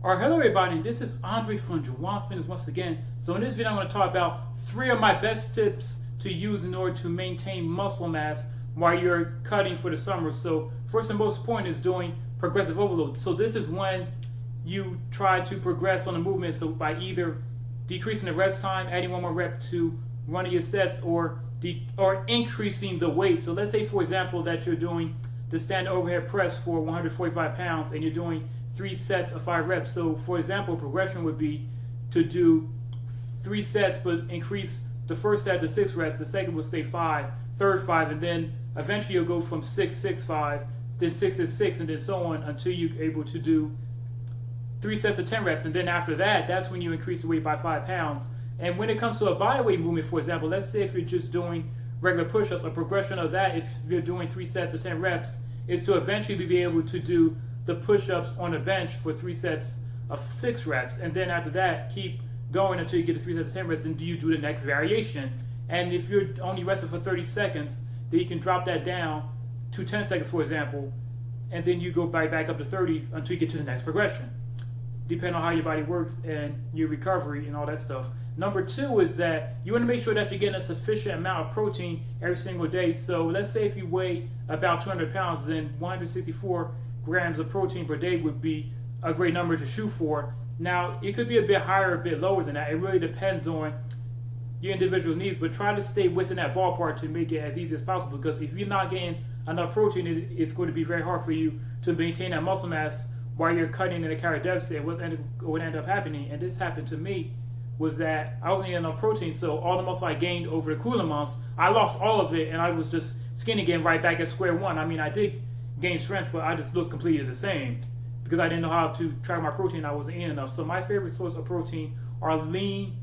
Alright, hello everybody, this is Andre from Jawan Fitness once again. So in this video I'm going to talk about 3 of my best tips to use in order to maintain muscle mass while you're cutting for the summer. So first and most important is doing progressive overload. So this is when you try to progress on the movement, so by either decreasing the rest time, adding one more rep to one of your sets, or increasing the weight. So let's say for example that you're doing the standard overhead press for 145 pounds and you're doing 3 sets of 5 reps. So for example, progression would be to do 3 sets but increase the first set to 6 reps, the second will stay 5, third 5, and then eventually you'll go from 6, 6, 5, then 6 to 6, and then so on until you're able to do 3 sets of 10 reps. And then after that, that's when you increase the weight by 5 pounds. And when it comes to a bodyweight movement, for example, let's say if you're just doing regular push-ups, a progression of that, if you're doing 3 sets of 10 reps, is to eventually be able to do the push-ups on the bench for 3 sets of 6 reps. And then after that, keep going until you get to 3 sets of 10 reps, and you do the next variation. And if you're only resting for 30 seconds, then you can drop that down to 10 seconds, for example, and then you go back up to 30 until you get to the next progression, depending on how your body works and your recovery and all that stuff. Number 2 is that you want to make sure that you're getting a sufficient amount of protein every single day. So let's say if you weigh about 200 pounds, then 164 grams of protein per day would be a great number to shoot for. Now, it could be a bit higher, a bit lower than that. It really depends on your individual needs, but try to stay within that ballpark to make it as easy as possible, because if you're not getting enough protein, it's going to be very hard for you to maintain that muscle mass while you're cutting in a calorie deficit. What would end up happening, and this happened to me, was that I wasn't getting enough protein, so all the muscle I gained over the cooler months, I lost all of it, and I was just skinny again, right back at square one. I mean, I did gain strength, but I just looked completely the same because I didn't know how to track my protein. I wasn't eating enough. So my favorite source of protein are lean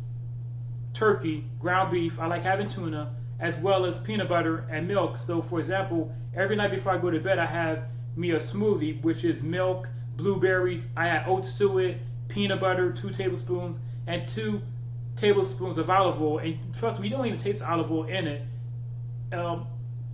turkey, ground beef. I like having tuna, as well as peanut butter and milk. So for example, every night before I go to bed, I have me a smoothie, which is milk, blueberries, I add oats to it, peanut butter, 2 tablespoons, and 2 tablespoons of olive oil. And trust me, you don't even taste olive oil in it.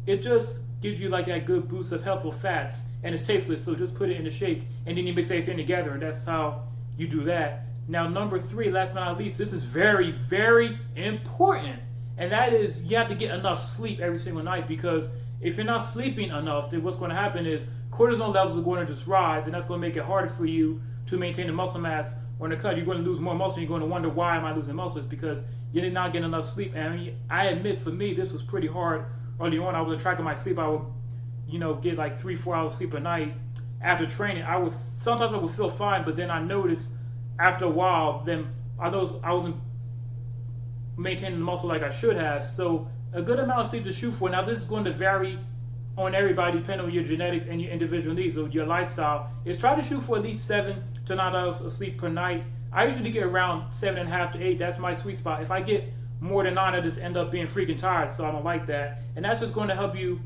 It just gives you like that good boost of healthful fats, and it's tasteless, so just put it in a shake and then you mix everything together, and that's how you do that. Now number 3, last but not least, this is very, very important, and that is you have to get enough sleep every single night, because if you're not sleeping enough, then what's going to happen is cortisol levels are going to just rise, and that's going to make it harder for you to maintain the muscle mass on the cut. You're going to lose more muscle, and you're going to wonder, why am I losing muscle? It's because you did not get enough sleep. And I mean, I admit, for me, this was pretty hard early on. I was tracking my sleep. I would, get like 3-4 hours sleep a night after training. Sometimes I would feel fine, but then I noticed after a while, then I wasn't maintaining the muscle like I should have. So a good amount of sleep to shoot for. Now this is going to vary on everybody depending on your genetics and your individual needs or your lifestyle. Is try to shoot for at least 7 to 9 hours of sleep per night. I usually get around 7.5 to 8. That's my sweet spot. If I get more than 9, I just end up being freaking tired, so I don't like that. And that's just going to help you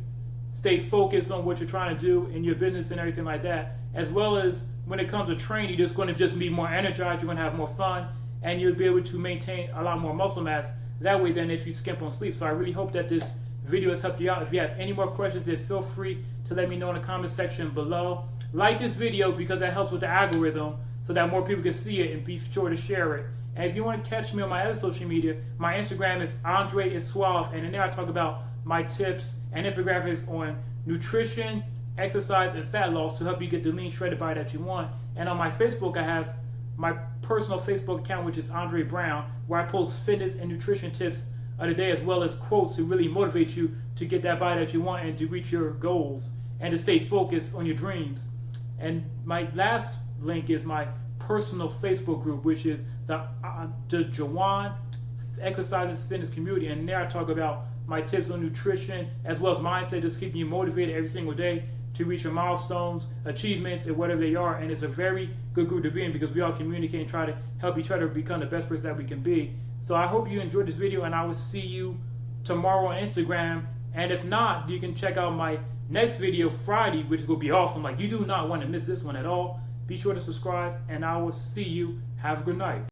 stay focused on what you're trying to do in your business and everything like that. As well as when it comes to training, you're just going to be more energized, you're going to have more fun, and you'll be able to maintain a lot more muscle mass that way than if you skimp on sleep. So I really hope that this video has helped you out. If you have any more questions, then feel free to let me know in the comment section below. Like this video because that helps with the algorithm so that more people can see it, and be sure to share it. And if you want to catch me on my other social media, my Instagram is Andre is Suave, and in there I talk about my tips and infographics on nutrition, exercise, and fat loss to help you get the lean, shredded body that you want. And on my Facebook, I have my personal Facebook account, which is Andre Brown, where I post fitness and nutrition tips of the day, as well as quotes to really motivate you to get that body that you want and to reach your goals and to stay focused on your dreams. And my last link is my personal Facebook group, which is the Jawan Exercise and Fitness Community, and there I talk about my tips on nutrition as well as mindset, just keeping you motivated every single day to reach your milestones, achievements, and whatever they are. And it's a very good group to be in because we all communicate and try to help each other become the best person that we can be. So I hope you enjoyed this video, and I will see you tomorrow on Instagram. And if not, you can check out my next video Friday, which is going to be awesome. Like, you do not want to miss this one at all. Be sure to subscribe, and I will see you. Have a good night.